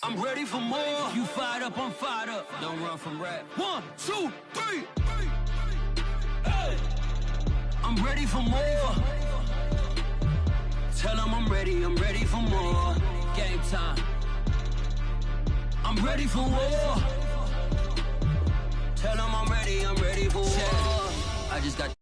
I'm ready for more. You fired up, I'm fired up. Don't run from rap. 1, 2, 3. Hey. I'm ready for more. Tell them I'm ready for more. Game time. I'm ready for war. Tell them I'm ready for war. I just got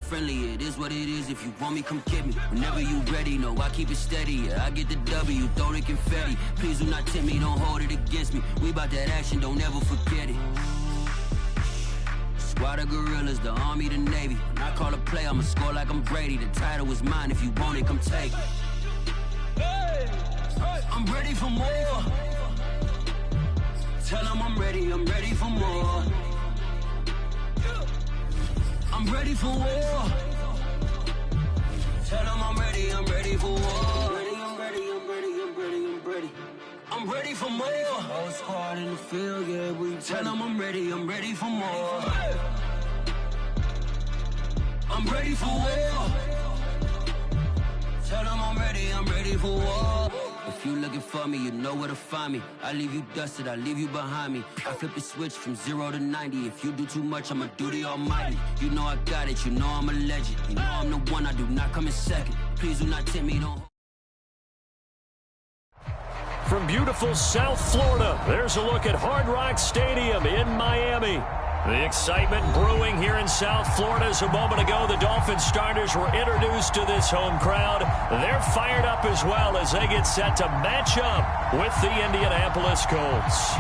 friendly, it is what it is. If you want me, come get me. Whenever you ready, no, I keep it steady. Yeah, I get the W, throw the confetti. Please do not tempt me, don't hold it against me. We about that action, don't ever forget it. Squad of gorillas, the army, the navy. When I call a play, I'ma score like I'm Brady. The title is mine, if you want it, come take it. Hey, I'm ready for more. Tell them I'm ready for more. I'm ready for war. Tell them I'm ready for war. I'm ready for more. Whole squad in the field, yeah, we tell them I'm ready for more. I'm ready for war. Tell them I'm ready for war. If you looking for me, you know where to find me. I leave you dusted, I leave you behind me. I flip the switch from 0 to 90. If you do too much, I'ma do the almighty. You know I got it, you know I'm a legend. You know I'm the one, I do not come in second. Please do not tempt me, don't. From beautiful South Florida, there's a look at Hard Rock Stadium in Miami. The excitement brewing here in South Florida. As a moment ago, the Dolphins starters were introduced to this home crowd. They're fired up as well as they get set to match up with the Indianapolis Colts.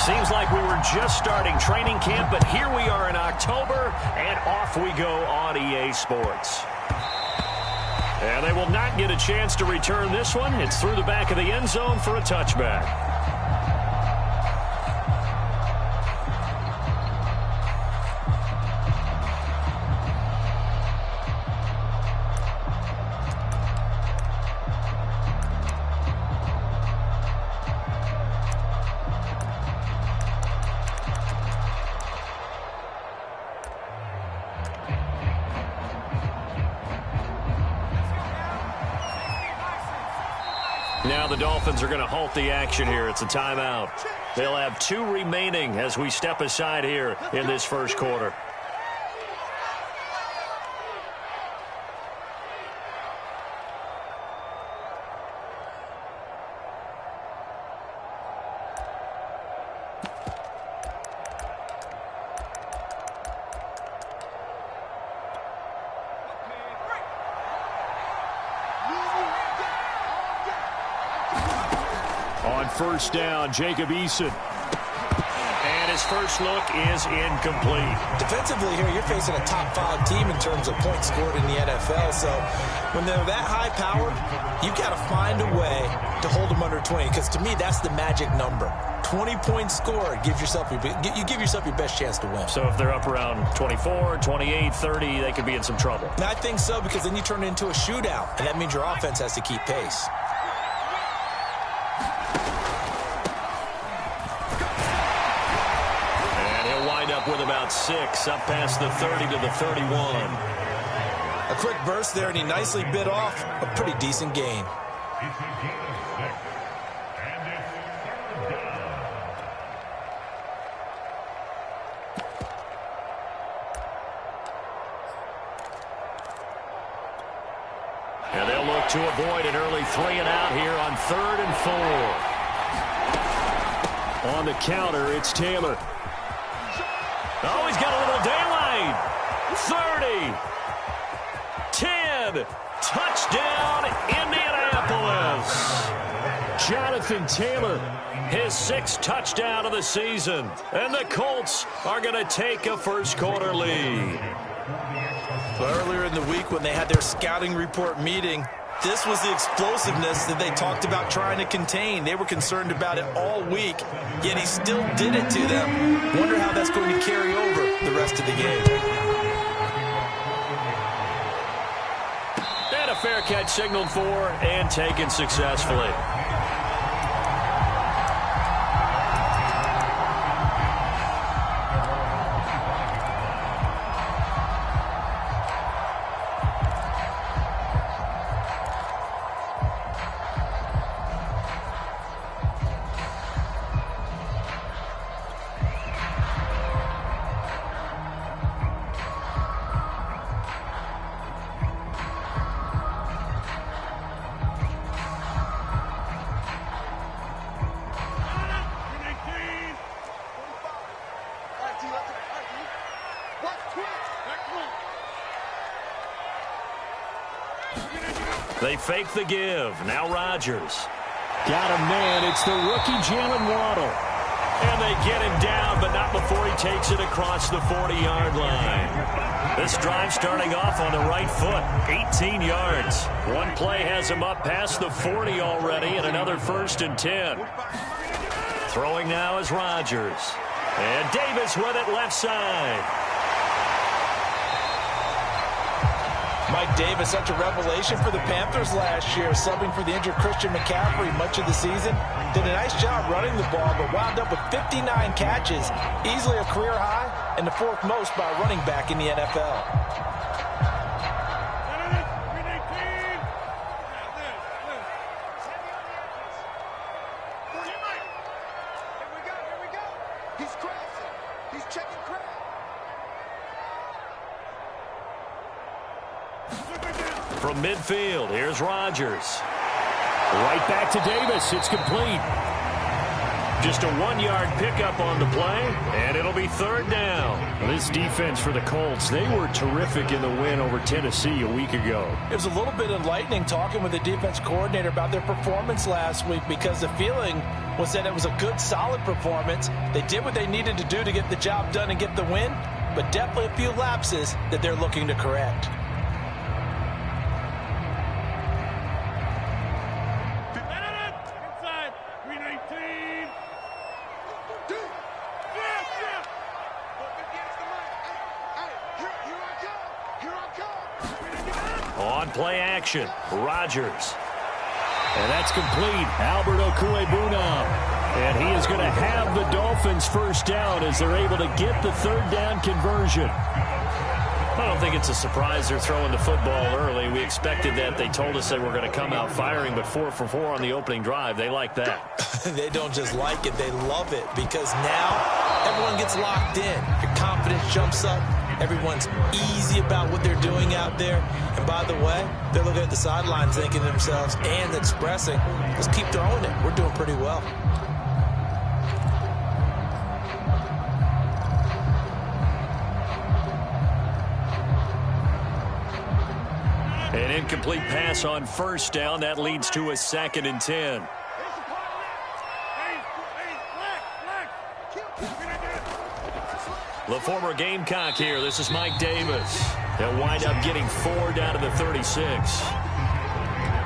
Seems like we were just starting training camp, but here we are in October, and off we go on EA Sports. And they will not get a chance to return this one. It's through the back of the end zone for a touchback. Now the Dolphins are going to halt the action here. It's a timeout. They'll have 2 remaining as we step aside here in this first quarter. On first down, Jacob Eason. And his first look is incomplete. Defensively here, you're facing a top 5 team in terms of points scored in the NFL. So when they're that high powered, you've got to find a way to hold them under 20. Because to me, that's the magic number. 20 points scored, you give yourself your best chance to win. So if they're up around 24, 28, 30, they could be in some trouble. And I think so, because then you turn it into a shootout. And that means your offense has to keep pace. With about 6, up past the 30 to the 31. A quick burst there, and he nicely bit off a pretty decent gain. And they'll look to avoid an early 3-and-out here on 3rd and 4. On the counter, it's Taylor. Oh, he's got a little daylight. 30. 10. Touchdown, Indianapolis. Jonathan Taylor, his 6th touchdown of the season. And the Colts are going to take a first quarter lead. Earlier in the week when they had their scouting report meeting, this was the explosiveness that they talked about trying to contain. They were concerned about it all week, yet he still did it to them. Wonder how that's going to carry over the rest of the game. And a fair catch signaled for and taken successfully. They fake the give. Now Rodgers. Got a man. It's the rookie Jalen Waddle. And they get him down, but not before he takes it across the 40-yard line. This drive starting off on the right foot. 18 yards. One play has him up past the 40 already, and another 1st and 10. Throwing now is Rodgers. And Davis with it left side. Mike Davis, such a revelation for the Panthers last year, subbing for the injured Christian McCaffrey much of the season. Did a nice job running the ball, but wound up with 59 catches, easily a career high, and the 4th most by a running back in the NFL. From midfield, here's Rodgers. Right back to Davis. It's complete. Just a 1-yard pickup on the play, and it'll be 3rd down. This defense for the Colts, they were terrific in the win over Tennessee a week ago. It was a little bit enlightening talking with the defense coordinator about their performance last week, because the feeling was that it was a good, solid performance. They did what they needed to do to get the job done and get the win, but definitely a few lapses that they're looking to correct. On play action, Rodgers. And that's complete. Albert Okwuegbunam. And he is going to have the Dolphins first down as they're able to get the 3rd down conversion. I don't think it's a surprise they're throwing the football early. We expected that. They told us they were going to come out firing, but 4 for 4 on the opening drive. They like that. They don't just like it, they love it, because now everyone gets locked in. Your confidence jumps up. Everyone's easy about what they're doing out there. And by the way, they're looking at the sidelines thinking to themselves and expressing, let's keep throwing it. We're doing pretty well. An incomplete pass on 1st down. That leads to a 2nd and 10. The former Gamecock here. This is Mike Davis. They'll wind up getting 4 down to the 36.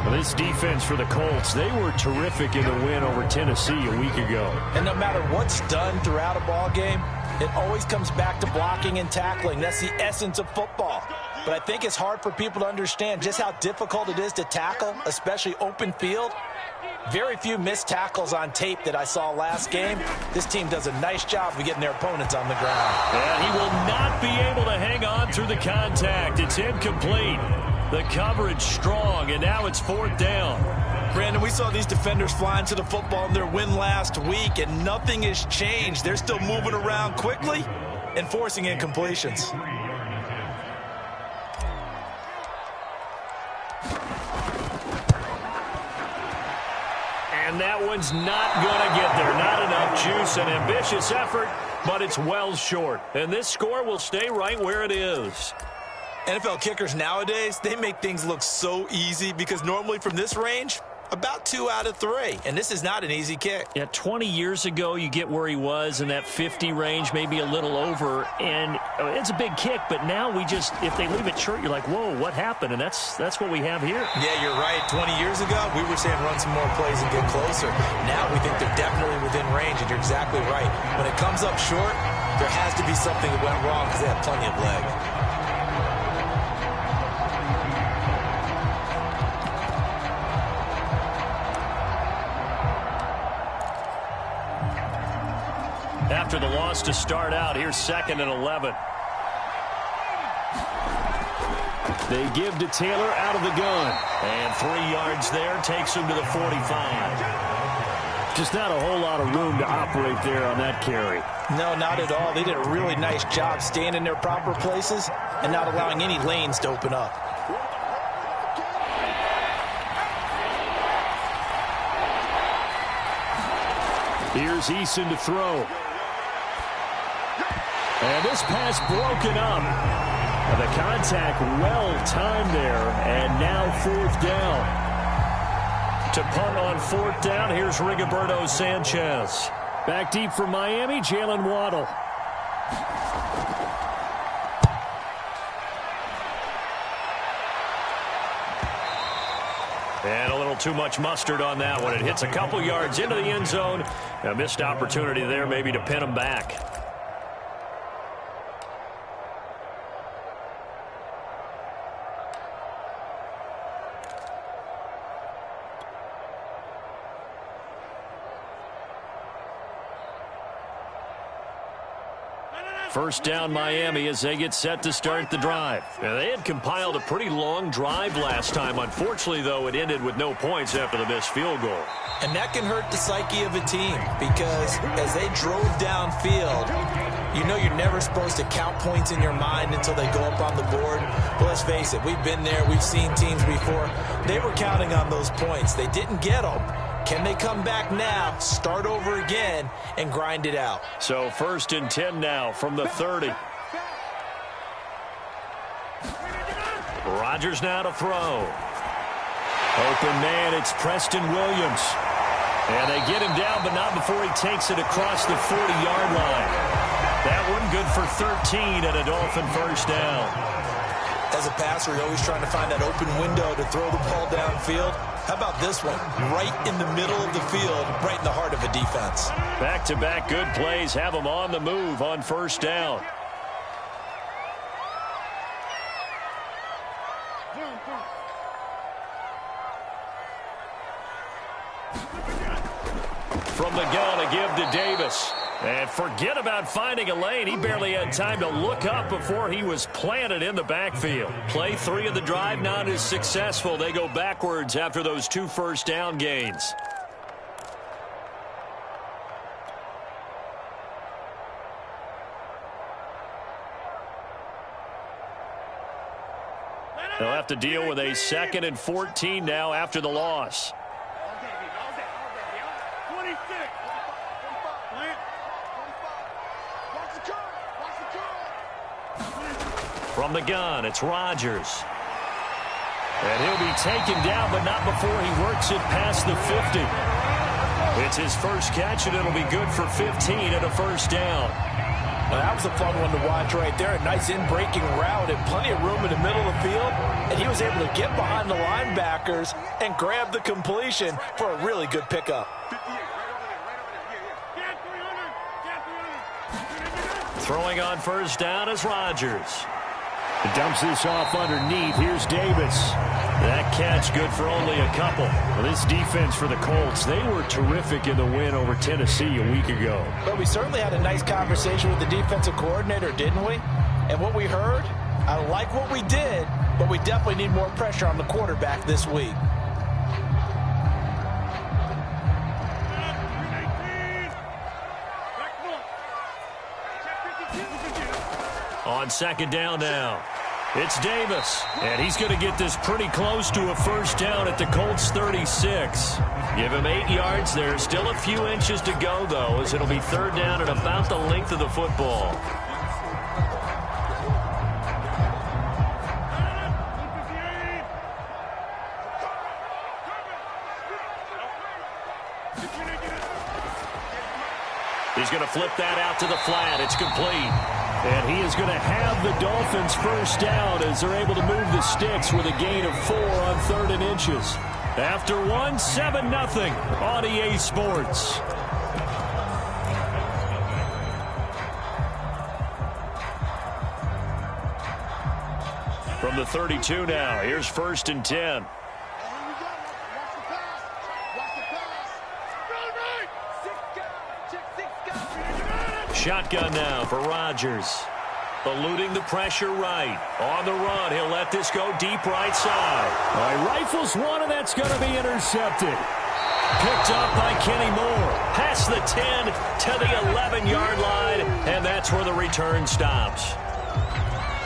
Well, this defense for the Colts, they were terrific in the win over Tennessee a week ago. And no matter what's done throughout a ball game, it always comes back to blocking and tackling. That's the essence of football. But I think it's hard for people to understand just how difficult it is to tackle, especially open field. Very few missed tackles on tape that I saw last game. This team does a nice job of getting their opponents on the ground. And he will not be able to hang on through the contact. It's incomplete. The coverage strong, and now it's 4th down. Brandon, we saw these defenders flying to the football in their win last week, and nothing has changed. They're still moving around quickly and forcing incompletions. And that one's not going to get there. Not enough juice. An ambitious effort, but it's well short. And this score will stay right where it is. NFL kickers nowadays, they make things look so easy because normally from this range, about 2 out of 3. And this is not an easy kick. Yeah, 20 years ago, you get where he was in that 50 range, maybe a little over. And it's a big kick, but now we just, if they leave it short, you're like, whoa, what happened? And that's what we have here. Yeah, you're right. 20 years ago, we were saying run some more plays and get closer. Now we think they're definitely within range, and you're exactly right. When it comes up short, there has to be something that went wrong because they have plenty of leg. after the loss to start out. Here's 2nd and 11. They give to Taylor out of the gun. And 3 yards there takes him to the 45. Just not a whole lot of room to operate there on that carry. No, not at all. They did a really nice job staying in their proper places and not allowing any lanes to open up. Here's Eason to throw. And this pass broken up. The contact well timed there, and now 4th down. To punt on 4th down, here's Rigoberto Sanchez. Back deep for Miami, Jalen Waddle. And a little too much mustard on that one. It hits a couple yards into the end zone. A missed opportunity there maybe to pin him back. First down Miami as they get set to start the drive. Now, they had compiled a pretty long drive last time. Unfortunately, though, it ended with no points after the missed field goal. And that can hurt the psyche of a team because as they drove downfield, you know you're never supposed to count points in your mind until they go up on the board. But let's face it, we've been there. We've seen teams before. They were counting on those points. They didn't get them. Can they come back now, start over again, and grind it out? So 1st and 10 now from the 30. Rodgers now to throw. Open man, it's Preston Williams. And they get him down, but not before he takes it across the 40-yard line. That one good for 13 and a Dolphin first down. As a passer, you're always trying to find that open window to throw the ball downfield. How about this one? Right in the middle of the field, right in the heart of a defense. Back-to-back good plays have them on the move on first down. From the gun, a give to Davis. And forget about finding a lane. He barely had time to look up before he was planted in the backfield. Play 3 of the drive not as successful. They go backwards after those 2 first down gains. They'll have to deal with a 2nd and 14 now after the loss. From the gun, it's Rodgers. And he'll be taken down, but not before he works it past the 50. It's his first catch, and it'll be good for 15 and a first down. Well, that was a fun one to watch right there. A nice in-breaking route and plenty of room in the middle of the field. And he was able to get behind the linebackers and grab the completion for a really good pickup. Throwing on first down is Rodgers. He dumps this off underneath. Here's Davis. That catch good for only a couple. Well, this defense for the Colts, they were terrific in the win over Tennessee a week ago. But we certainly had a nice conversation with the defensive coordinator, didn't we? And what we heard, I like what we did, but we definitely need more pressure on the quarterback this week. On second down now, it's Davis. And he's going to get this pretty close to a first down at the Colts 36. Give him 8 yards. There's still a few inches to go, though, as it'll be third down at about the length of the football. He's going to flip that out to the flat. It's complete. And he is going to have the Dolphins first down as they're able to move the sticks with a gain of 4 on 3rd and inches. After 1, 7-0 on EA Sports. From the 32 now, here's 1st and 10. Shotgun now for Rodgers. Eluding the pressure right. On the run, he'll let this go deep right side. All right, rifles one, and that's going to be intercepted. Picked up by Kenny Moore. Past the 10 to the 11-yard line, and that's where the return stops.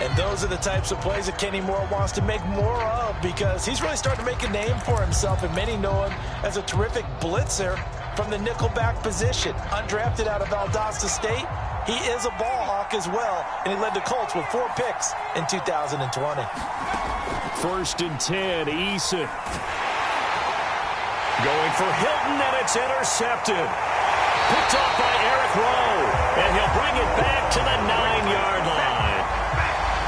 And those are the types of plays that Kenny Moore wants to make more of, because he's really starting to make a name for himself, and many know him as a terrific blitzer from the nickelback position. Undrafted out of Valdosta State, he is a ball hawk as well, and he led the Colts with 4 picks in 2020. 1st and 10, Eason. Going for Hilton, and it's intercepted. Picked off by Eric Rowe, and he'll bring it back to the 9-yard line.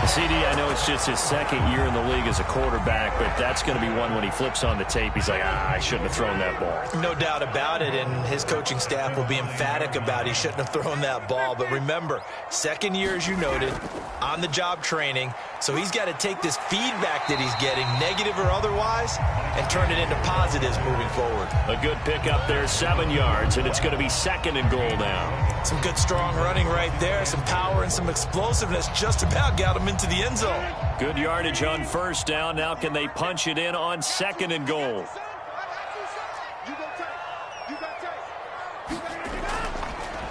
CD, I know it's just his 2nd year in the league as a quarterback, but that's going to be one when he flips on the tape. He's like, I shouldn't have thrown that ball. No doubt about it, and his coaching staff will be emphatic about he shouldn't have thrown that ball. But remember, 2nd year, as you noted, on-the-job training, so he's got to take this feedback that he's getting, negative or otherwise, and turn it into positives moving forward. A good pickup there, 7 yards, and it's going to be 2nd and goal now. Some good, strong running right there, some power and some explosiveness, just about got him into the end zone. Good yardage on 1st down. Now can they punch it in on 2nd and goal?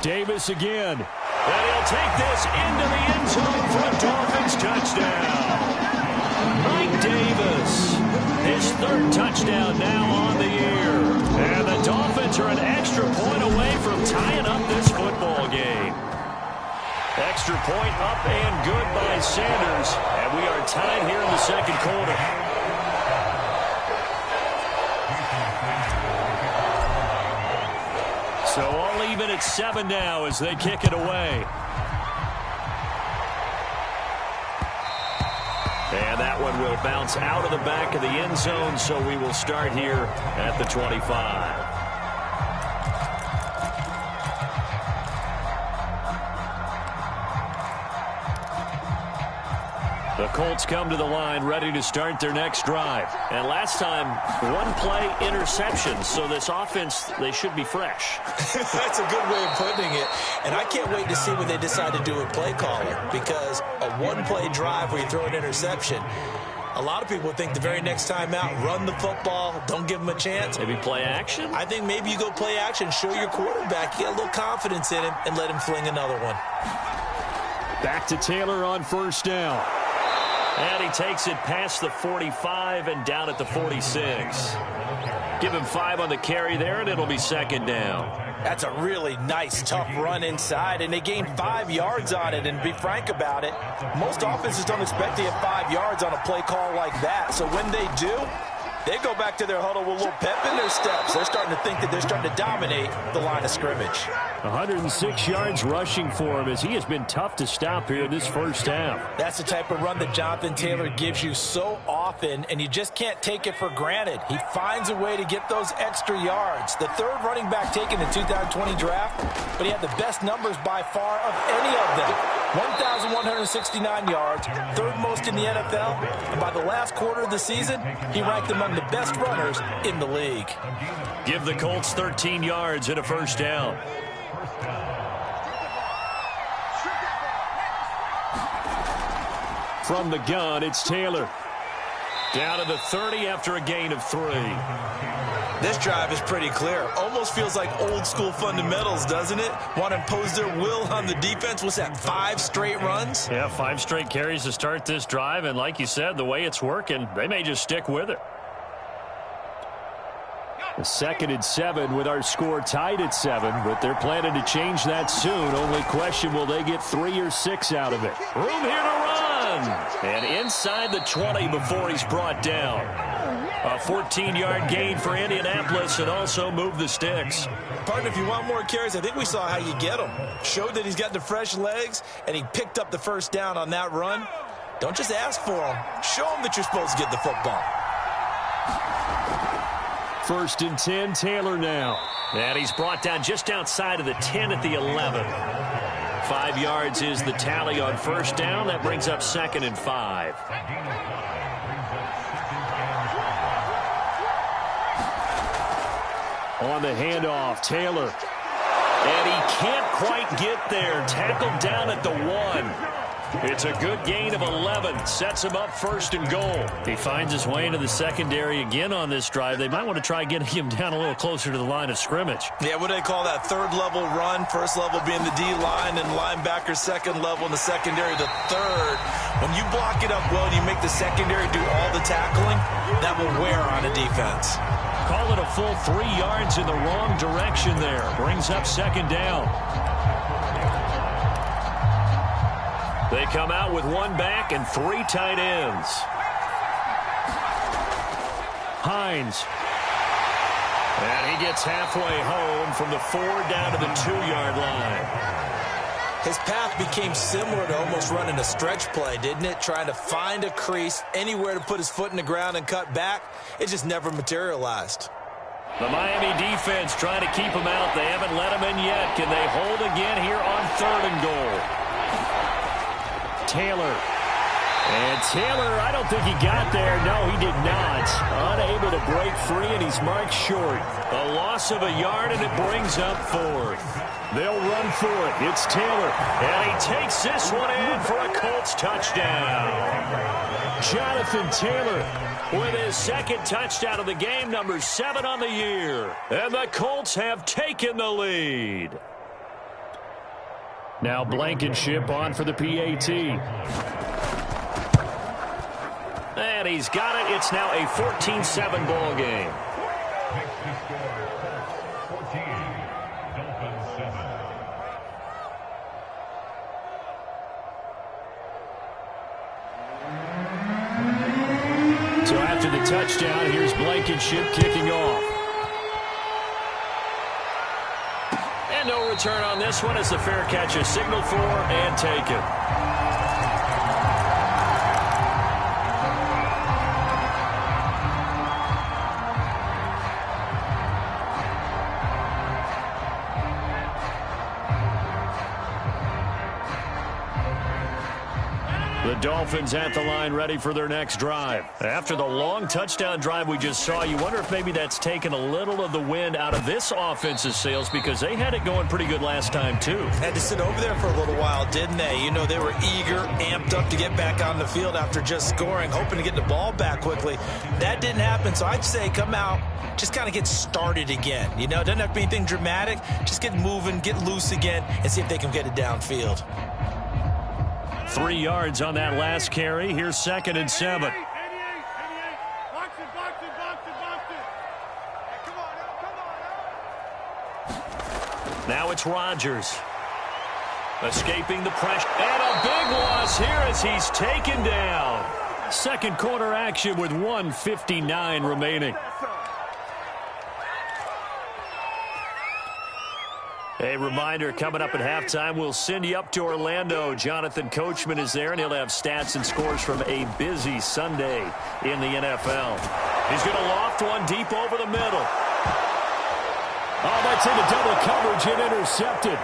Davis again. And he'll take this into the end zone for a Dolphins touchdown. Mike Davis, his 3rd touchdown now on the year. And the Dolphins are an extra point away from tying up this football game. Extra point up and good by Sanders. And we are tied here in the 2nd quarter. So all even at 7 now as they kick it away. And that one will bounce out of the back of the end zone, so we will start here at the 25. The Colts come to the line ready to start their next drive. And last time, 1-play interception. So this offense, they should be fresh. That's a good way of putting it. And I can't wait to see what they decide to do with play calling. Because a 1-play drive where you throw an interception, a lot of people think the very next time out, run the football, don't give them a chance. Maybe play action? I think maybe you go play action, show your quarterback, you get a little confidence in him, and let him fling another one. Back to Taylor on 1st down. And he takes it past the 45 and down at the 46. Give him 5 on the carry there, and it'll be 2nd down. That's a really nice, tough run inside, and they gained 5 yards on it. And to be frank about it, most offenses don't expect to get 5 yards on a play call like that. So when they do, they go back to their huddle with a little pep in their steps. They're starting to think that they're starting to dominate the line of scrimmage. 106 yards rushing for him as he has been tough to stop here in this 1st half. That's the type of run that Jonathan Taylor gives you so often, and you just can't take it for granted. He finds a way to get those extra yards. The 3rd running back taken in the 2020 draft, but he had the best numbers by far of any of them. 1,169 yards, 3rd most in the NFL, and by the last quarter of the season, he ranked among the best runners in the league. Give the Colts 13 yards and a 1st down. From the gun, it's Taylor. Down to the 30 after a gain of 3. This drive is pretty clear. Almost feels like old school fundamentals, doesn't it? Want to impose their will on the defense. What's that, 5 straight runs? Yeah, 5 straight carries to start this drive. And like you said, the way it's working, they may just stick with it. The 2nd and 7 with our score tied at 7, but they're planning to change that soon. Only question, will they get 3 or 6 out of it? Room here to run. And inside the 20 before he's brought down. A 14-yard gain for Indianapolis and also move the sticks. Partner, if you want more carries, I think we saw how you get them. Showed that he's got the fresh legs, and he picked up the 1st down on that run. Don't just ask for them. Show them that you're supposed to get the football. 1st and 10, Taylor now. And he's brought down just outside of the 10 at the 11. 5 yards is the tally on 1st down. That brings up 2nd and 5. On the handoff, Taylor. And he can't quite get there. Tackled down at the 1. It's a good gain of 11. Sets him up 1st and goal. He finds his way into the secondary again on this drive. They might want to try getting him down a little closer to the line of scrimmage. Yeah, what do they call that? 3rd level run. 1st level being the D-line and linebacker. 2nd level in the secondary, the 3rd. When you block it up well and you make the secondary do all the tackling, that will wear on a defense. Call it a full 3 yards in the wrong direction there. Brings up 2nd down. They come out with 1 back and 3 tight ends. Hines. And he gets halfway home from the 4 down to the 2-yard line. His path became similar to almost running a stretch play, didn't it? Trying to find a crease, anywhere to put his foot in the ground and cut back. It just never materialized. The Miami defense trying to keep him out. They haven't let him in yet. Can they hold again here on 3rd and goal? Taylor. And Taylor, I don't think he got there. No, he did not. Unable to break free, and he's marked short. A loss of a yard, and it brings up 4th. They'll run for it. It's Taylor. And he takes this one in for a Colts touchdown. Jonathan Taylor with his 2nd touchdown of the game, number 7 on the year. And the Colts have taken the lead. Now Blankenship on for the PAT. And he's got it. It's now a 14-7 ball game. So after the touchdown, here's Blankenship kicking off. No return on this one as the fair catch is signaled for and taken. The Dolphins at the line ready for their next drive. After the long touchdown drive we just saw, you wonder if maybe that's taken a little of the wind out of this offense's sails because they had it going pretty good last time too. Had to sit over there for a little while, didn't they? You know, they were eager, amped up to get back on the field after just scoring, hoping to get the ball back quickly. That didn't happen, so I'd say come out, just kind of get started again. You know, it doesn't have to be anything dramatic. Just get moving, get loose again, and see if they can get it downfield. 3 yards on that last carry. Here's 2nd and 7. Now it's Rodgers. Escaping the pressure. And a big loss here as he's taken down. 2nd quarter action with 1:59 remaining. A reminder, coming up at halftime, we'll send you up to Orlando. Jonathan Coachman is there, and he'll have stats and scores from a busy Sunday in the NFL. He's going to loft one deep over the middle. Oh, that's into double coverage and intercepted.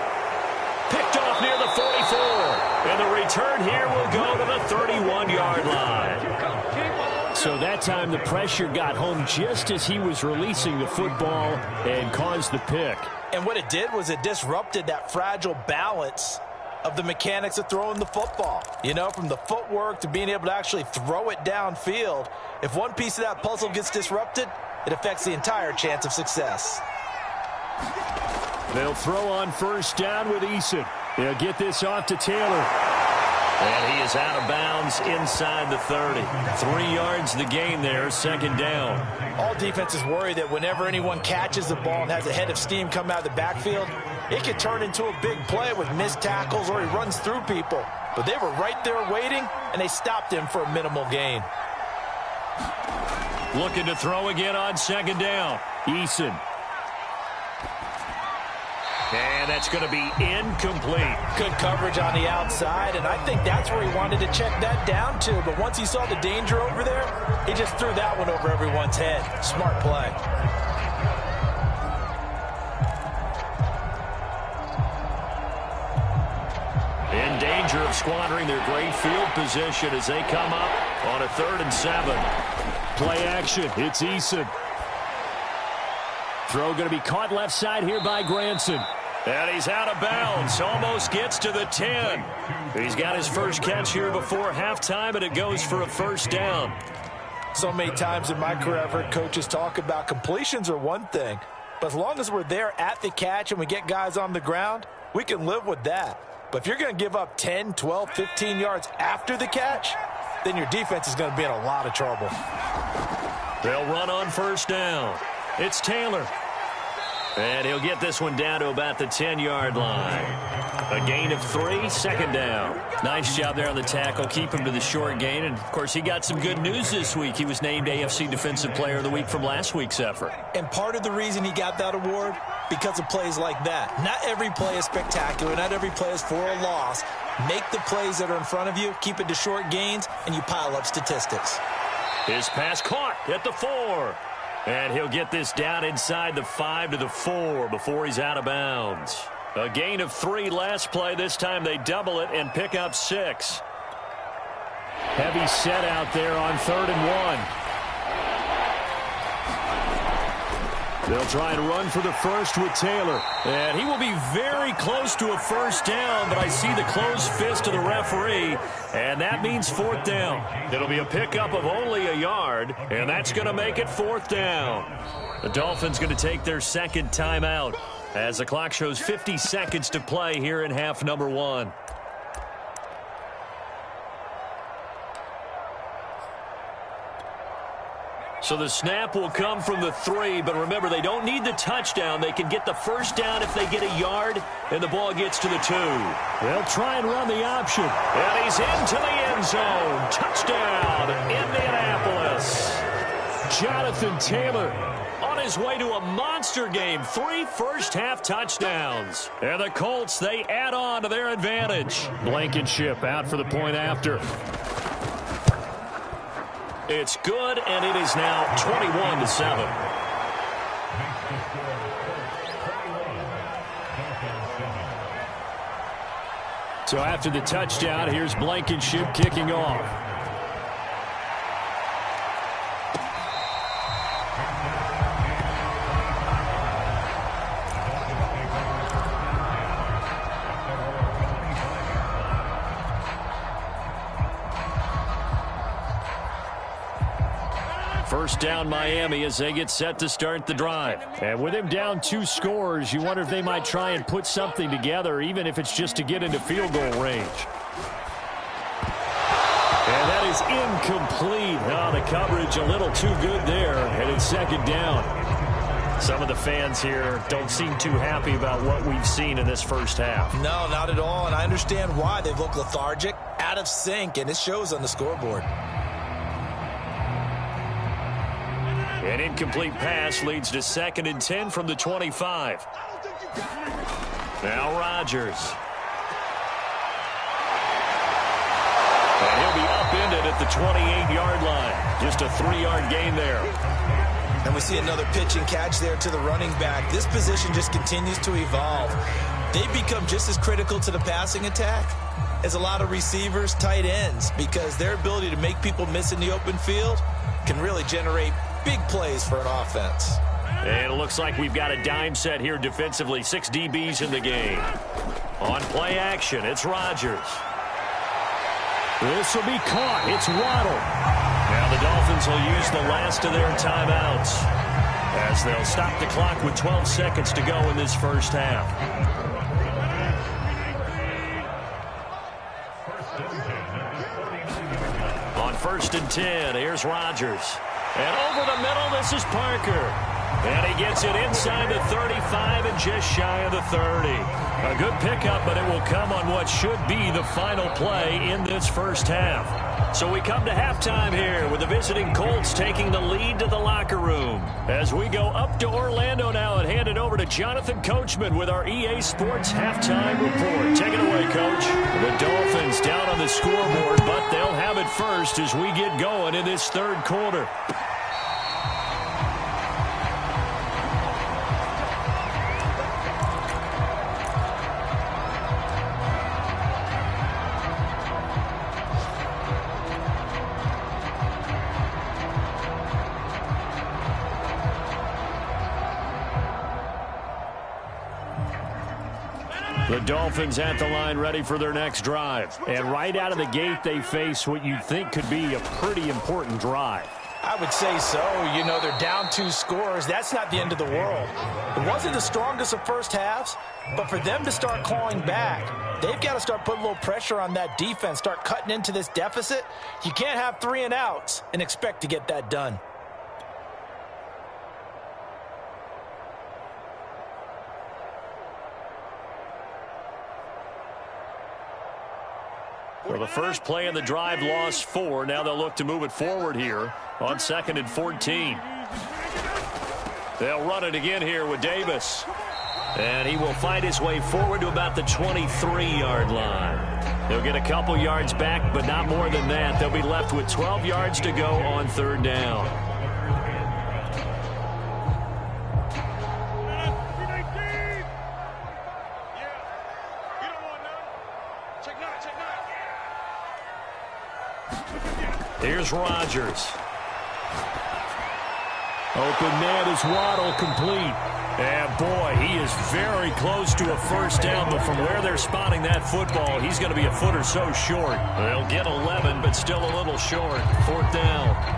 Picked off near the 44. And the return here will go to the 31-yard line. So that time the pressure got home just as he was releasing the football and caused the pick. And what it did was it disrupted that fragile balance of the mechanics of throwing the football. You know, from the footwork to being able to actually throw it downfield. If one piece of that puzzle gets disrupted, it affects the entire chance of success. They'll throw on 1st down with Eason. They'll get this off to Taylor. And he is out of bounds inside the 30. 3 yards the gain there, 2nd down. All defenses worry that whenever anyone catches the ball and has a head of steam come out of the backfield, it could turn into a big play with missed tackles or he runs through people. But they were right there waiting, and they stopped him for a minimal gain. Looking to throw again on 2nd down. Eason. And that's going to be incomplete. Good coverage on the outside, and I think that's where he wanted to check that down to. But once he saw the danger over there, he just threw that one over everyone's head. Smart play. In danger of squandering their great field position as they come up on a 3rd and 7. Play action. It's Eason. Throw going to be caught left side here by Granson. And he's out of bounds. Almost gets to the 10. He's got his first catch here before halftime, and it goes for a first down. So many times in my career, I've heard coaches talk about completions are one thing. But as long as we're there at the catch and we get guys on the ground, we can live with that. But if you're going to give up 10, 12, 15 yards after the catch, then your defense is going to be in a lot of trouble. They'll run on first down. It's Taylor. And he'll get this one down to about the 10-yard line. A gain of 3, second down. Nice job there on the tackle. Keep him to the short gain. And, of course, he got some good news this week. He was named AFC Defensive Player of the Week from last week's effort. And part of the reason he got that award, because of plays like that. Not every play is spectacular. Not every play is for a loss. Make the plays that are in front of you, keep it to short gains, and you pile up statistics. His pass caught at the 4. And he'll get this down inside the 5 to the 4 before he's out of bounds. A gain of 3 last play. This time they double it and pick up 6. Heavy set out there on 3rd and 1. They'll try and run for the first with Taylor. And he will be very close to a first down, but I see the closed fist of the referee, and that means 4th down. It'll be a pickup of only a yard, and that's going to make it 4th down. The Dolphins going to take their second timeout as the clock shows 50 seconds to play here in half number 1. So the snap will come from the 3, but remember, they don't need the touchdown. They can get the first down if they get a yard, and the ball gets to the 2. They'll try and run the option. And he's into the end zone. Touchdown, Indianapolis. Jonathan Taylor on his way to a monster game. 3 first-half touchdowns. And the Colts, they add on to their advantage. Blankenship out for the point after. It's good, and it is now 21-7. So after the touchdown, here's Blankenship kicking off. First down Miami as they get set to start the drive. And with him down 2 scores, you wonder if they might try and put something together, even if it's just to get into field goal range. And that is incomplete. Oh, the coverage a little too good there. And it's second down. Some of the fans here don't seem too happy about what we've seen in this first half. No, not at all. And I understand why. They look lethargic, out of sync, and it shows on the scoreboard. An incomplete pass leads to 2nd and 10 from the 25. Now Rodgers. And he'll be upended at the 28-yard line. Just a 3-yard gain there. And we see another pitch and catch there to the running back. This position just continues to evolve. They become just as critical to the passing attack as a lot of receivers, tight ends, because their ability to make people miss in the open field can really generate big plays for an offense. And it looks like we've got a dime set here defensively. 6 DBs in the game. On play action, it's Rodgers. This will be caught. It's Waddle. Now the Dolphins will use the last of their timeouts as they'll stop the clock with 12 seconds to go in this first half. On 1st and 10, here's Rodgers. And over the middle, this is Parker. And he gets it inside the 35 and just shy of the 30. A good pickup, but it will come on what should be the final play in this first half. So we come to halftime here with the visiting Colts taking the lead to the locker room. As we go up to Orlando now and hand it over to Jonathan Coachman with our EA Sports halftime report. Take it away, Coach. The Dolphins down on the scoreboard, but they'll have it first as we get going in this 3rd quarter. The Dolphins at the line ready for their next drive. And right out of the gate, they face what you'd think could be a pretty important drive. I would say so. You know, they're down 2 scores. That's not the end of the world. It wasn't the strongest of first halves, but for them to start clawing back, they've got to start putting a little pressure on that defense, start cutting into this deficit. You can't have 3 and outs and expect to get that done. Well, the first play in the drive lost 4. Now they'll look to move it forward here on 2nd and 14. They'll run it again here with Davis. And he will find his way forward to about the 23-yard line. They'll get a couple yards back, but not more than that. They'll be left with 12 yards to go on 3rd down. Here's Rodgers. Open man is Waddle, complete. And boy, he is very close to a first down, but from where they're spotting that football, he's going to be a foot or so short. They'll get 11, but still a little short. 4th down.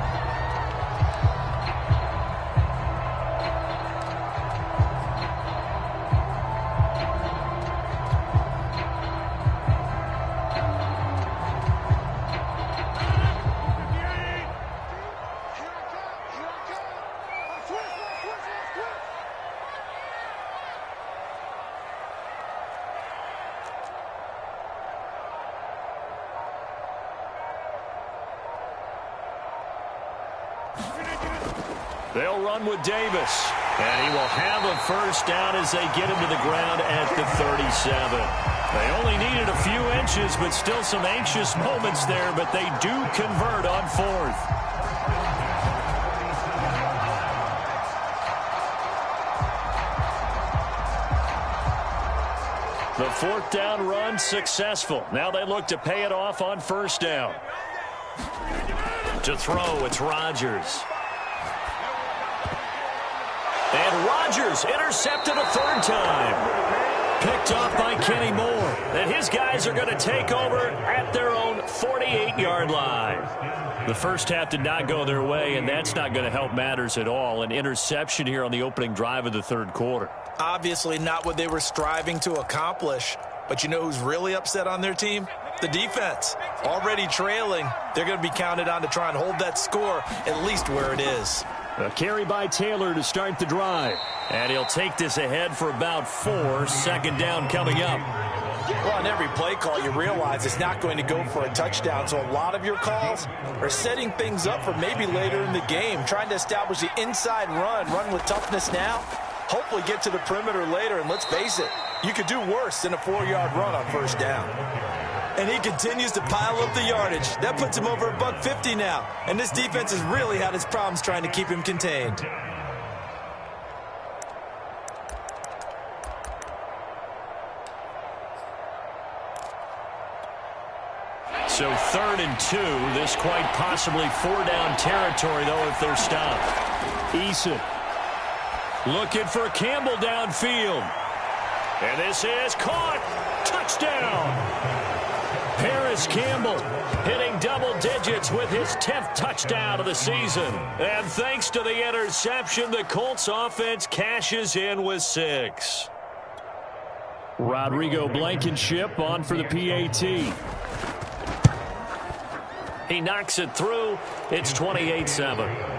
They'll run with Davis. And he will have a first down as they get him to the ground at the 37. They only needed a few inches, but still some anxious moments there, but they do convert on 4th. The 4th down run successful. Now they look to pay it off on 1st down. To throw, it's Rodgers. And Rodgers intercepted a 3rd time. Picked off by Kenny Moore. And his guys are going to take over at their own 48-yard line. The first half did not go their way, and that's not going to help matters at all. An interception here on the opening drive of the 3rd quarter. Obviously not what they were striving to accomplish. But you know who's really upset on their team? The defense. Already trailing. They're going to be counted on to try and hold that score at least where it is. A carry by Taylor to start the drive. And he'll take this ahead for about 4. 2nd down coming up. Well, on every play call, you realize it's not going to go for a touchdown. So a lot of your calls are setting things up for maybe later in the game, trying to establish the inside run with toughness now. Hopefully get to the perimeter later. And let's face it, you could do worse than a 4-yard run on 1st down. And he continues to pile up the yardage. That puts him over $150 now. And this defense has really had its problems trying to keep him contained. So 3rd and 2. This quite possibly 4-down territory, though, if they're stopped. Eason looking for Campbell downfield. And this is caught. Touchdown. Paris Campbell hitting double digits with his 10th touchdown of the season. And thanks to the interception, the Colts offense cashes in with 6. Rodrigo Blankenship on for the PAT. He knocks it through. It's 28-7.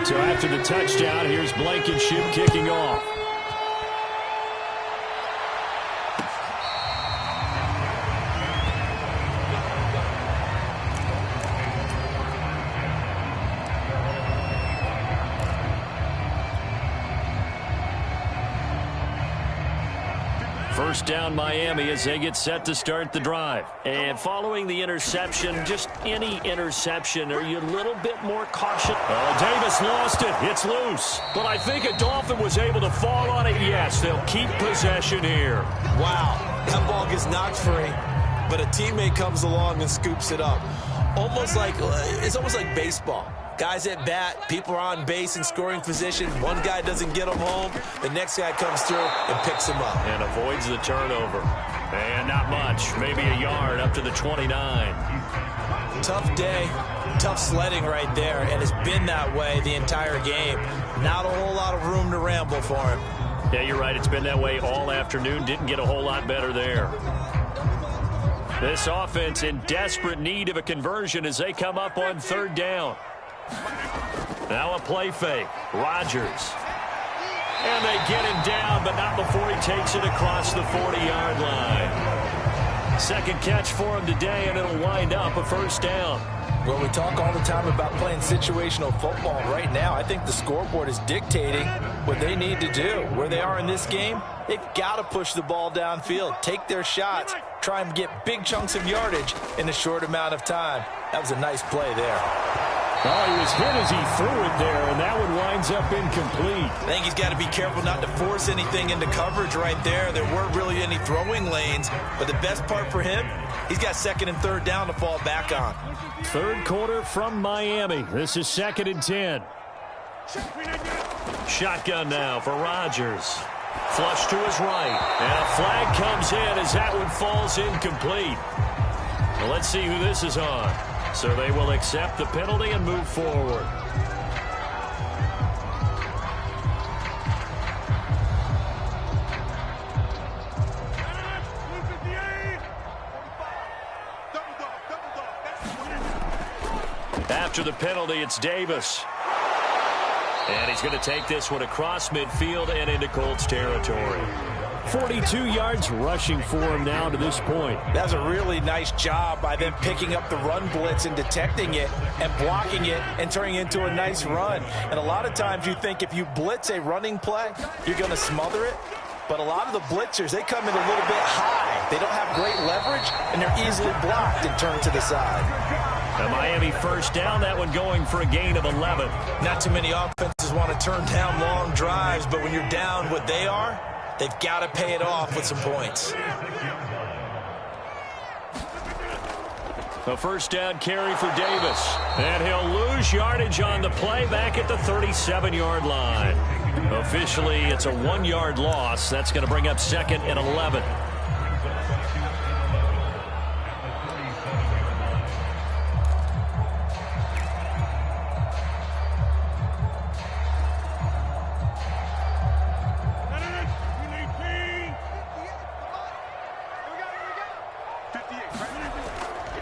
So after the touchdown, here's Blankenship kicking off. First down Miami as they get set to start the drive. And following the interception, just any interception, are you a little bit more cautious? Oh, Davis lost it. It's loose. But I think a Dolphin was able to fall on it. Yes, they'll keep possession here. Wow, that ball gets knocked free, but a teammate comes along and scoops it up. It's almost like baseball. Guys at bat, people are on base in scoring position. One guy doesn't get them home. The next guy comes through and picks him up. And avoids the turnover. And not much. Maybe a yard up to the 29. Tough day. Tough sledding right there. And it's been that way the entire game. Not a whole lot of room to ramble for him. Yeah, you're right. It's been that way all afternoon. Didn't get a whole lot better there. This offense in desperate need of a conversion as they come up on third down. Now a play fake. Rodgers. And they get him down, but not before he takes it across the 40-yard line. Second catch for him today, and it'll wind up a first down. Well, we talk all the time about playing situational football. Right now, I think the scoreboard is dictating what they need to do. Where they are in this game, they've got to push the ball downfield, take their shots, try and get big chunks of yardage in a short amount of time. That was a nice play there. Oh, he was hit as he threw it there, and that one winds up incomplete. I think he's got to be careful not to force anything into coverage right there. There weren't really any throwing lanes, but the best part for him, he's got second and third down to fall back on. Third quarter from Miami. This is 2nd and 10. Shotgun now for Rodgers. Flush to his right. And a flag comes in as that one falls incomplete. Well, let's see who this is on. So they will accept the penalty and move forward. After the penalty, it's Davis. And he's going to take this one across midfield and into Colts territory. 42 yards rushing for him now to this point. That's a really nice job by them picking up the run blitz and detecting it and blocking it and turning it into a nice run. And a lot of times you think if you blitz a running play, you're going to smother it. But a lot of the blitzers, they come in a little bit high. They don't have great leverage, and they're easily blocked and turned to the side. A Miami first down, that one going for a gain of 11. Not too many offenses want to turn down long drives, but when you're down what they are, they've got to pay it off with some points. A first down carry for Davis. And he'll lose yardage on the play back at the 37-yard line. Officially, it's a 1-yard loss. That's going to bring up 2nd and 11.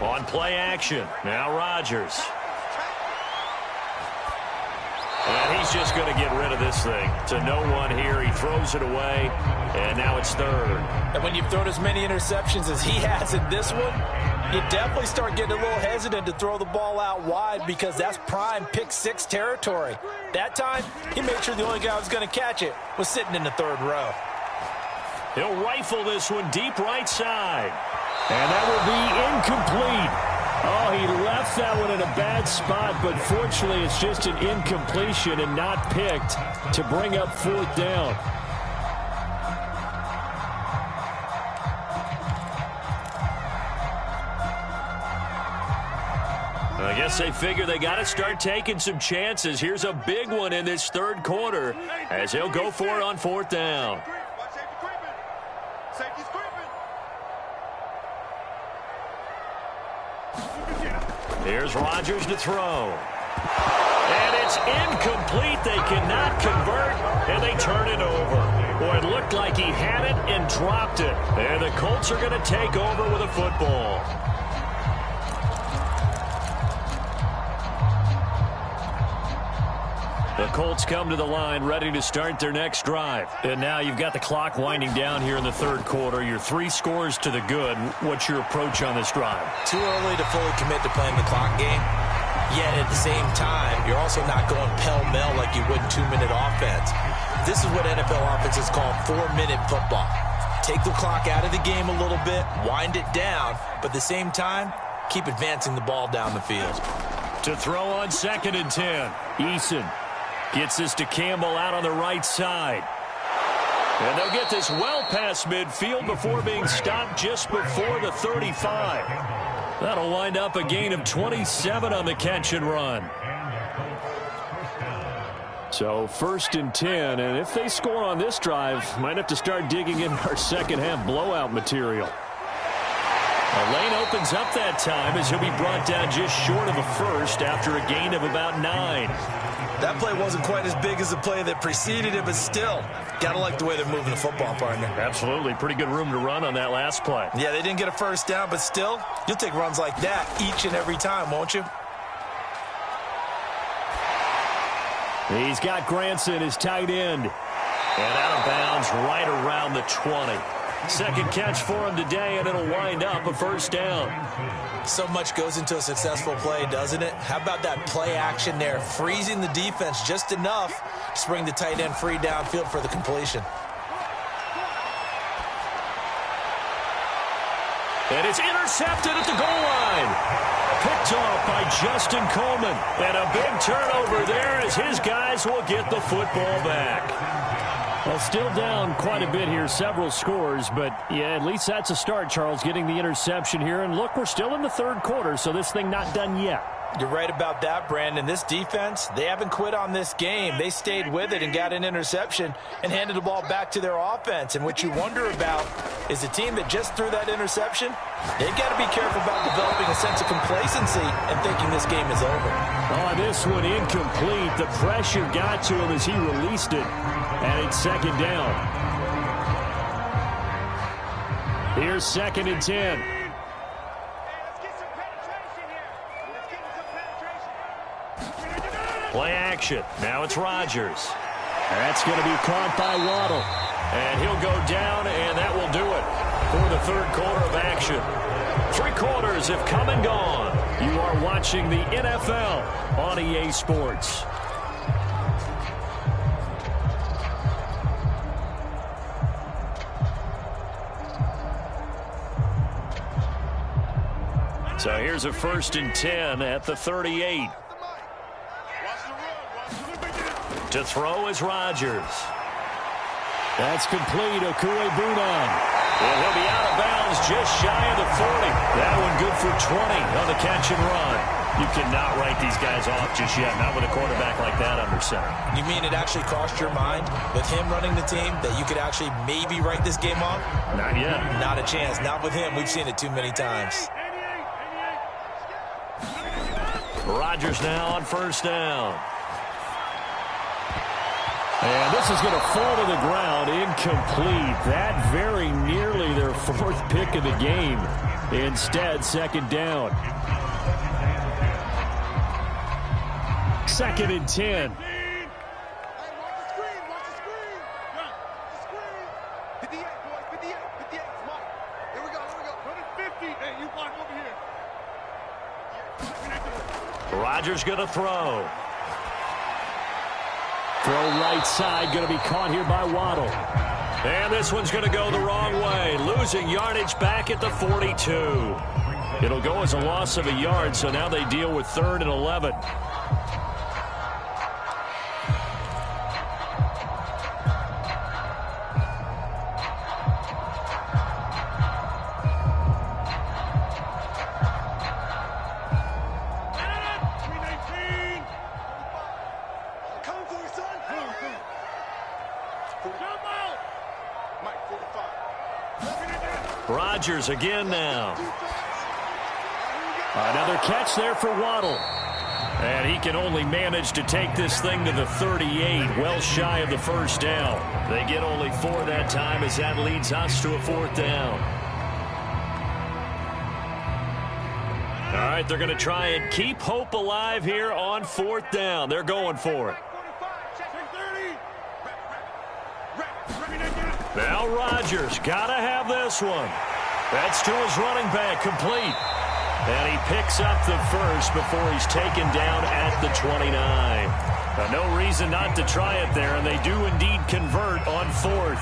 On play action, now Rodgers. And he's just going to get rid of this thing. To no one here, he throws it away, and now it's third. And when you've thrown as many interceptions as he has in this one, you definitely start getting a little hesitant to throw the ball out wide because that's prime pick six territory. That time, he made sure the only guy who was going to catch it was sitting in the third row. He'll rifle this one deep right side. And that will be incomplete. Oh, he left that one in a bad spot, but fortunately it's just an incompletion and not picked to bring up fourth down. I guess they figure they got to start taking some chances. Here's a big one in this third quarter as he'll go for it on fourth down. Here's Rodgers to throw. And it's incomplete. They cannot convert, and they turn it over. Boy, it looked like he had it and dropped it. And the Colts are going to take over with a football. The Colts come to the line ready to start their next drive. And now you've got the clock winding down here in the third quarter. You're 3 scores to the good. What's your approach on this drive? Too early to fully commit to playing the clock game. Yet at the same time, you're also not going pell-mell like you would in 2-minute offense. This is what NFL offenses call 4-minute football. Take the clock out of the game a little bit, wind it down, but at the same time, keep advancing the ball down the field. To throw on 2nd and 10, Eason gets this to Campbell out on the right side. And they'll get this well past midfield before being stopped just before the 35. That'll wind up a gain of 27 on the catch and run. So 1st and 10, and if they score on this drive, might have to start digging in our second half blowout material. A lane opens up that time as he'll be brought down just short of a first after a gain of about 9. That play wasn't quite as big as the play that preceded it, but still, gotta like the way they're moving the football, partner. Absolutely. Pretty good room to run on that last play. Yeah, they didn't get a first down, but still, you'll take runs like that each and every time, won't you? He's got Granson, his tight end. And out of bounds right around the 20. Second catch for him today, and it'll wind up a first down. So much goes into a successful play, doesn't it? How about that play action there, freezing the defense just enough to bring the tight end free downfield for the completion. And it's intercepted at the goal line. Picked off by Justin Coleman. And a big turnover there as his guys will get the football back. Well, still down quite a bit here, several scores, but yeah, at least that's a start, Charles, getting the interception here. And look, we're still in the third quarter, so this thing not done yet. You're right about that, Brandon. This defense, they haven't quit on this game. They stayed with it and got an interception and handed the ball back to their offense. And what you wonder about is a team that just threw that interception, they've got to be careful about developing a sense of complacency and thinking this game is over. Oh, this one incomplete. The pressure got to him as he released it, and it's second down. Here's 2nd and 10. Play action. Now it's Rodgers. That's going to be caught by Waddle. And he'll go down, and that will do it for the third quarter of action. 3 quarters have come and gone. You are watching the NFL on EA Sports. So here's a 1st and 10 at the 38. To throw is Rodgers. That's complete. Okuebunan. And he'll be out of bounds just shy of the 40. That one good for 20 on the catch and run. You cannot write these guys off just yet, not with a quarterback like that under center. You mean it actually crossed your mind with him running the team that you could actually maybe write this game off? Not yet. Not a chance. Not with him. We've seen it too many times. Rodgers now on 1st down. And this is going to fall to the ground, incomplete. That very nearly their 4th pick of the game. Instead, 2nd down. 2nd and 10. Rodgers going to throw. Throw right side, going to be caught here by Waddle. And this one's going to go the wrong way. Losing yardage back at the 42. It'll go as a loss of a yard, so now they deal with 3rd and 11. Rodgers again now. Another catch there for Waddle. And he can only manage to take this thing to the 38, well shy of the 1st down. They get only 4 that time as that leads us to a 4th down. All right, they're going to try and keep hope alive here on 4th down. They're going for it. Now Rodgers got to have this one. That's to his running back, complete. And he picks up the first before he's taken down at the 29. Now, no reason not to try it there, and they do indeed convert on 4th.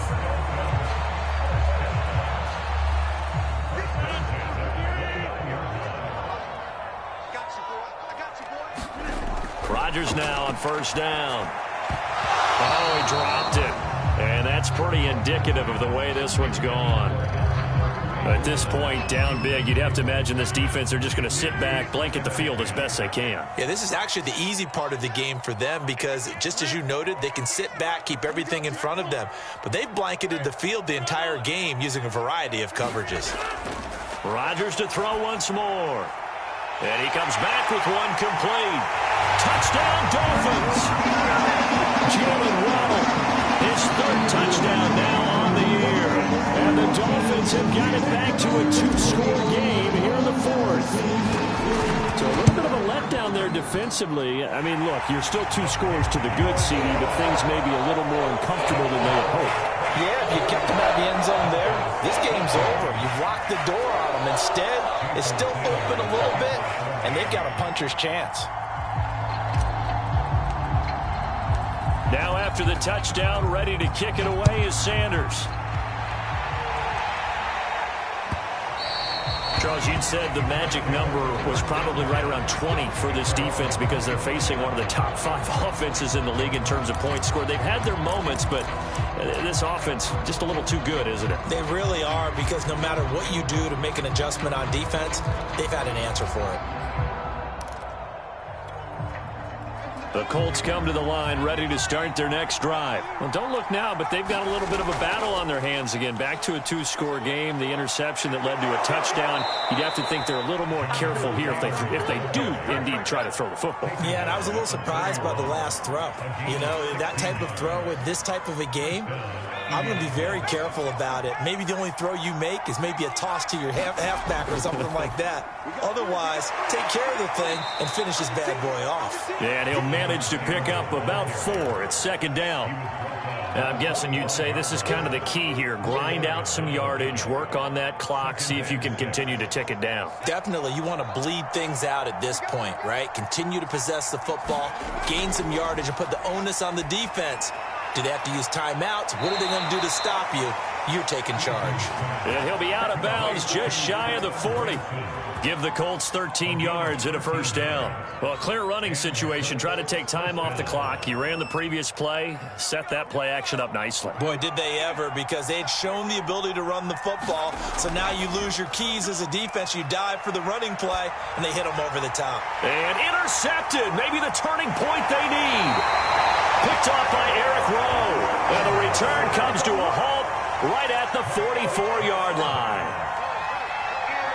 Rodgers now on 1st down. Oh, he dropped it. And that's pretty indicative of the way this one's gone. At this point, down big, you'd have to imagine this defense, they're just going to sit back, blanket the field as best they can. Yeah, this is actually the easy part of the game for them because, just as you noted, they can sit back, keep everything in front of them. But they've blanketed the field the entire game using a variety of coverages. Rodgers to throw once more. And he comes back with one complete. Touchdown, Dolphins! Jalen Waddle, his third touchdown now on the year. And the Dolphins have got it back to a two-score game here in the fourth. So a little bit of a letdown there defensively. I mean, look, you're still 2 scores to the good, CD, but things may be a little more uncomfortable than they had hoped. Yeah, if you kept them out of the end zone there, this game's over. You've locked the door on them. Instead, it's still open a little bit, and they've got a puncher's chance. Now after the touchdown, ready to kick it away is Sanders. Charles, you'd said the magic number was probably right around 20 for this defense because they're facing one of the top 5 offenses in the league in terms of points scored. They've had their moments, but this offense just a little too good, isn't it? They really are, because no matter what you do to make an adjustment on defense, they've had an answer for it. The Colts come to the line ready to start their next drive. Well, don't look now, but they've got a little bit of a battle on their hands again. Back to a 2-score game. The interception that led to a touchdown. You'd have to think they're a little more careful here if they do indeed try to throw the football. Yeah, and I was a little surprised by the last throw. You know, that type of throw with this type of a game, I'm going to be very careful about it. Maybe the only throw you make is maybe a toss to your halfback or something like that. Otherwise, take care of the thing and finish this bad boy off. Yeah, and he'll manage to pick up about 4. It's second down. And I'm guessing you'd say this is kind of the key here. Grind out some yardage, work on that clock, see if you can continue to tick it down. Definitely. You want to bleed things out at this point, right? Continue to possess the football, gain some yardage, and put the onus on the defense. Do they have to use timeouts? What are they going to do to stop you? You're taking charge. And he'll be out of bounds just shy of the 40. Give the Colts 13 yards and a first down. Well, a clear running situation. Try to take time off the clock. You ran the previous play, set that play action up nicely. Boy, did they ever, because they had shown the ability to run the football. So now you lose your keys as a defense. You dive for the running play, and they hit them over the top. And intercepted. Maybe the turning point they need. Picked off by Eric Rowe. And the return comes to a halt right at the 44-yard line.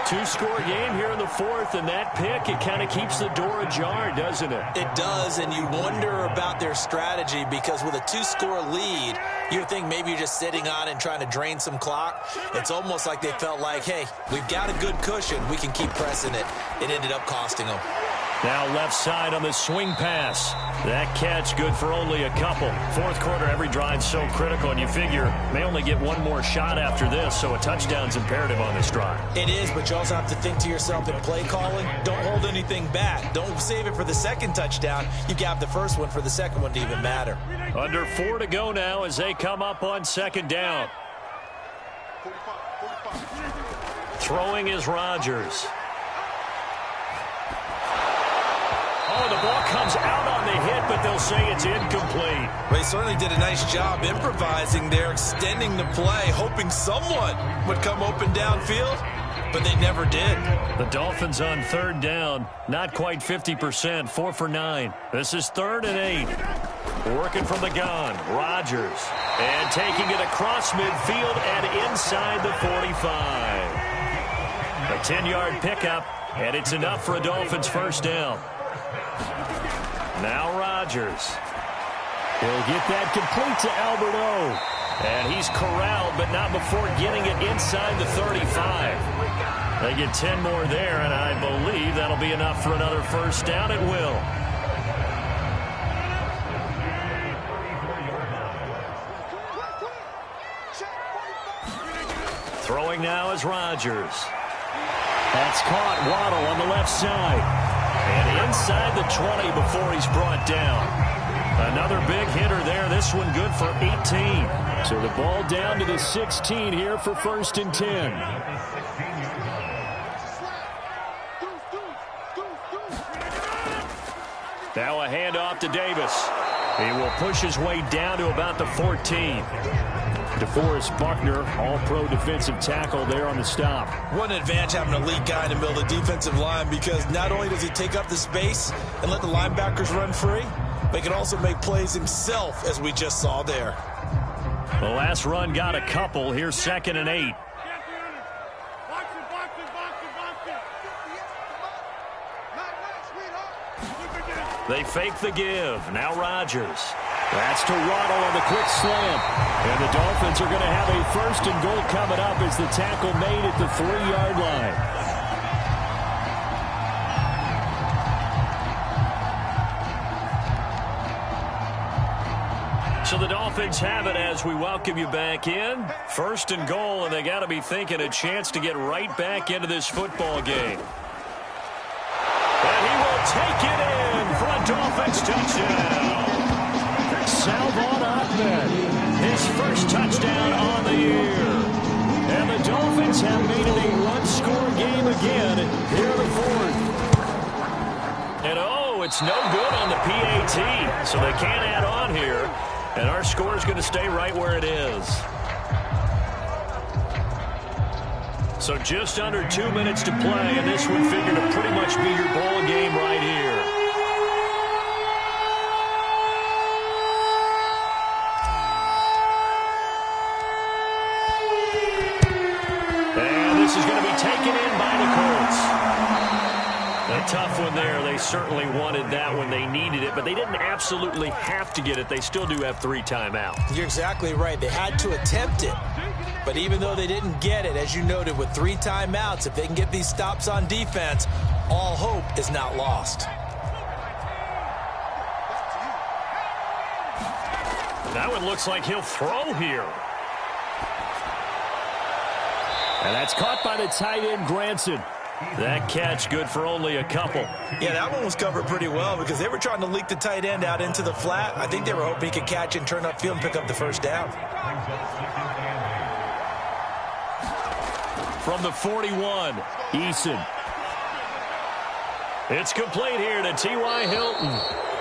2-score game here in the fourth, and that pick, it kind of keeps the door ajar, doesn't it? It does, and you wonder about their strategy, because with a 2-score lead, you think maybe you're just sitting on and trying to drain some clock. It's almost like they felt like, hey, we've got a good cushion. We can keep pressing it. It ended up costing them. Now left side on the swing pass. That catch good for only a couple. Fourth quarter, every drive so critical, and you figure may only get one more shot after this, so a touchdown's imperative on this drive. It is, but you also have to think to yourself in play calling, don't hold anything back. Don't save it for the second touchdown. You got the first one for the second one to even matter. Under 4 to go now as they come up on second down. Throwing is Rodgers. Oh, the ball comes out on the hit, but they'll say it's incomplete. Well, he certainly did a nice job improvising there, extending the play, hoping someone would come open downfield, but they never did. The Dolphins on third down, not quite 50%, 4 for 9. This is 3rd and 8. Working from the gun, Rodgers. And taking it across midfield and inside the 45. A 10-yard pickup, and it's enough for a Dolphins first down. Now Rodgers. He'll get that complete to Albert O. And he's corralled, but not before getting it inside the 35. They get 10 more there, and I believe that'll be enough for another first down. It will. Throwing now is Rodgers. That's caught. Waddle on the left side. And inside the 20 before he's brought down. Another big hitter there. This one good for 18. So the ball down to the 16 here for 1st and 10. Now a handoff to Davis. He will push his way down to about the 14. DeForest Buckner, all-pro defensive tackle there on the stop. What an advantage having an elite guy in the middle of the defensive line, because not only does he take up the space and let the linebackers run free, but he can also make plays himself, as we just saw there. The last run got a couple. Here's 2nd and 8. They fake the give. Now Rodgers. That's to Waddle on the quick slant. And the Dolphins are going to have a 1st and goal coming up as the tackle made at the 3-yard line. So the Dolphins have it as we welcome you back in. 1st and goal, and they got to be thinking a chance to get right back into this football game. And he will take it in for a Dolphins touchdown. Salvon Ahmed, his 1st touchdown on the year. And the Dolphins have made it a one-score game again here in the 4th. And it's no good on the PAT, so they can't add on here. And our score is going to stay right where it is. So just under 2 minutes to play, and this would figure to pretty much be your ball game right here. And this is going to be taken in by the Colts. A tough one there. They certainly wanted that when they needed it, but they didn't absolutely have to get it. They still do have 3 timeouts. You're exactly right. They had to attempt it. But even though they didn't get it, as you noted, with 3 timeouts, if they can get these stops on defense, all hope is not lost. That one looks like he'll throw here. And that's caught by the tight end, Granson. That catch good for only a couple. Yeah, that one was covered pretty well because they were trying to leak the tight end out into the flat. I think they were hoping he could catch and turn upfield and pick up the 1st down. From the 41, Eason. It's complete here to T.Y. Hilton.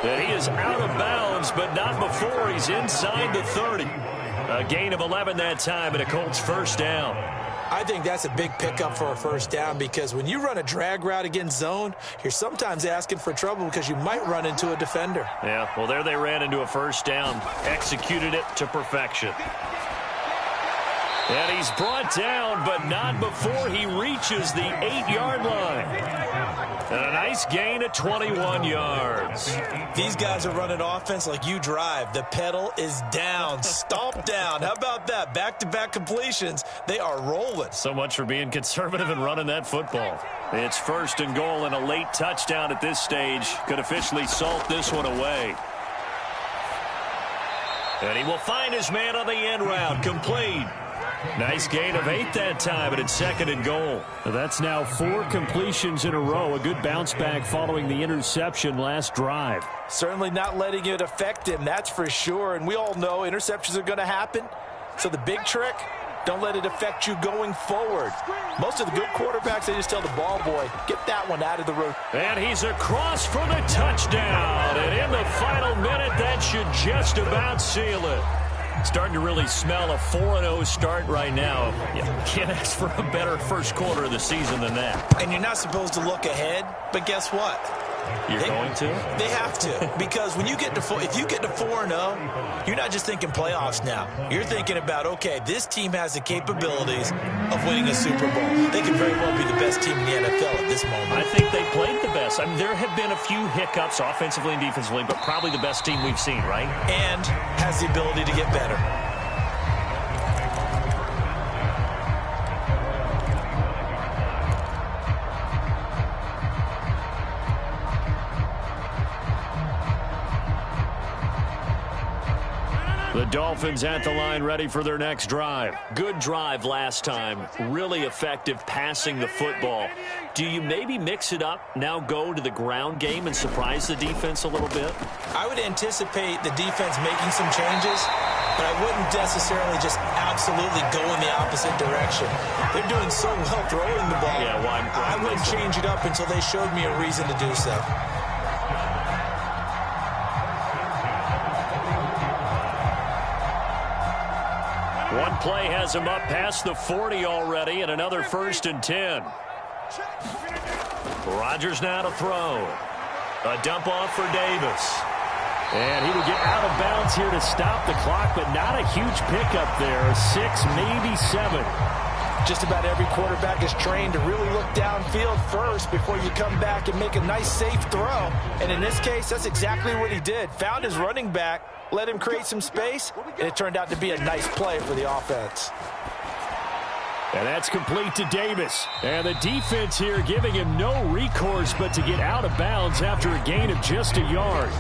And he is out of bounds, but not before he's inside the 30. A gain of 11 that time and a Colts 1st down. I think that's a big pickup for a 1st down because when you run a drag route against zone, you're sometimes asking for trouble because you might run into a defender. Yeah, well, there they ran into a 1st down. Executed it to perfection. And he's brought down, but not before he reaches the 8-yard line. And a nice gain of 21 yards. These guys are running offense like you drive. The pedal is down, stomp down. How about that? Back-to-back completions. They are rolling. So much for being conservative and running that football. It's 1st and goal and a late touchdown at this stage. Could officially salt this one away. And he will find his man on the end route. Complete. Nice gain of 8 that time, and it's 2nd and goal. That's now 4 completions in a row. A good bounce back following the interception last drive. Certainly not letting it affect him, that's for sure. And we all know interceptions are going to happen. So the big trick, don't let it affect you going forward. Most of the good quarterbacks, they just tell the ball boy, get that one out of the road. And he's across for the touchdown. And in the final minute, that should just about seal it. Starting to really smell a 4-0 start right now. You can't ask for a better 1st quarter of the season than that. And you're not supposed to look ahead, but guess what? You're going to? They have to, because when you get to if you get to 4-0, you're not just thinking playoffs now. You're thinking about, okay, this team has the capabilities of winning a Super Bowl. They could very well be the best team in the NFL at this moment. I think they played the best. I mean, there have been a few hiccups offensively and defensively, but probably the best team we've seen, right? And has the ability to get better. The Dolphins at the line ready for their next drive. Good drive last time. Really effective passing the football. Do you maybe mix it up, now go to the ground game and surprise the defense a little bit? I would anticipate the defense making some changes, but I wouldn't necessarily just absolutely go in the opposite direction. They're doing so well throwing the ball. Yeah, well, I wouldn't change it up until they showed me a reason to do so. One play has him up past the 40 already, and another 1st and 10. Rodgers now to throw. A dump off for Davis. And he would get out of bounds here to stop the clock, but not a huge pickup there. 6, maybe 7. Just about every quarterback is trained to really look downfield first before you come back and make a nice, safe throw. And in this case, that's exactly what he did. Found his running back, let him create some space, and it turned out to be a nice play for the offense. And that's complete to Davis. And the defense here giving him no recourse but to get out of bounds after a gain of just a yard.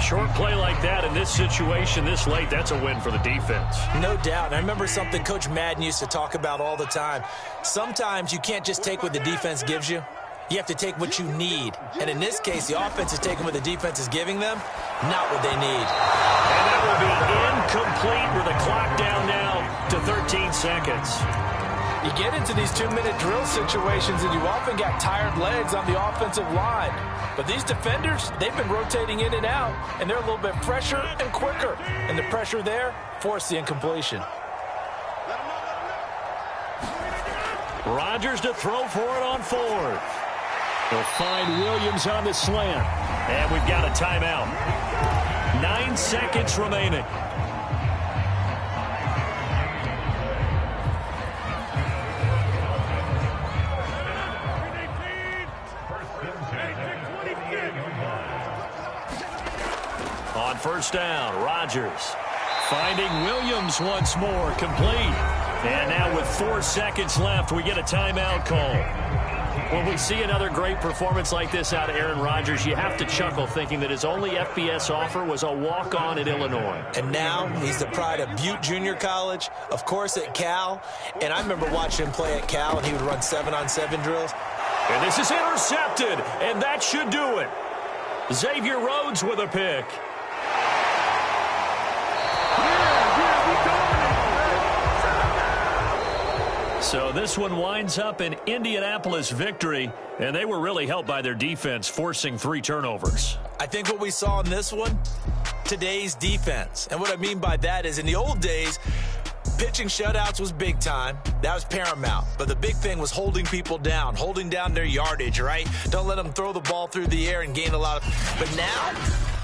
Short play like that in this situation this late, that's a win for the defense. No doubt. And I remember something Coach Madden used to talk about all the time. Sometimes you can't just take what the defense gives you. You have to take what you need. And in this case, the offense is taking what the defense is giving them, not what they need. And that will be incomplete with the clock down now to 13 seconds. You get into these 2-minute drill situations and you often got tired legs on the offensive line. But these defenders, they've been rotating in and out, and they're a little bit fresher and quicker. And the pressure there forced the incompletion. Rodgers to throw for it on 4th. They'll find Williams on the slant. And we've got a timeout. 9 seconds remaining. On 1st down, Rodgers finding Williams once more, complete. And now with 4 seconds left, we get a timeout call. When we see another great performance like this out of Aaron Rodgers, you have to chuckle thinking that his only FBS offer was a walk-on at Illinois. And now he's the pride of Butte Junior College, of course at Cal. And I remember watching him play at Cal, and he would run 7-on-7 drills. And this is intercepted, and that should do it. Xavier Rhodes with a pick. So this one winds up an Indianapolis victory, and they were really helped by their defense, forcing 3 turnovers. I think what we saw in this one, today's defense. And what I mean by that is in the old days, pitching shutouts was big time. That was paramount. But the big thing was holding people down, holding down their yardage, right? Don't let them throw the ball through the air and gain a lot of... But now,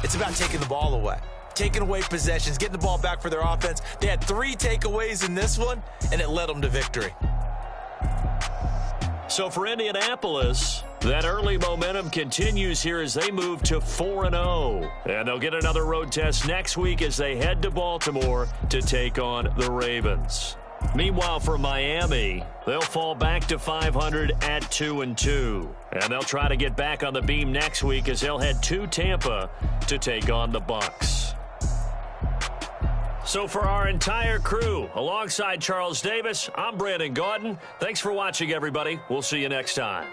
it's about taking the ball away. Taking away possessions, getting the ball back for their offense. They had 3 takeaways in this one, and it led them to victory. So for Indianapolis, that early momentum continues here as they move to 4-0. And they'll get another road test next week as they head to Baltimore to take on the Ravens. Meanwhile, for Miami, they'll fall back to 500 at 2-2. And they'll try to get back on the beam next week as they'll head to Tampa to take on the Bucs. So for our entire crew, alongside Charles Davis, I'm Brandon Gaudin. Thanks for watching, everybody. We'll see you next time.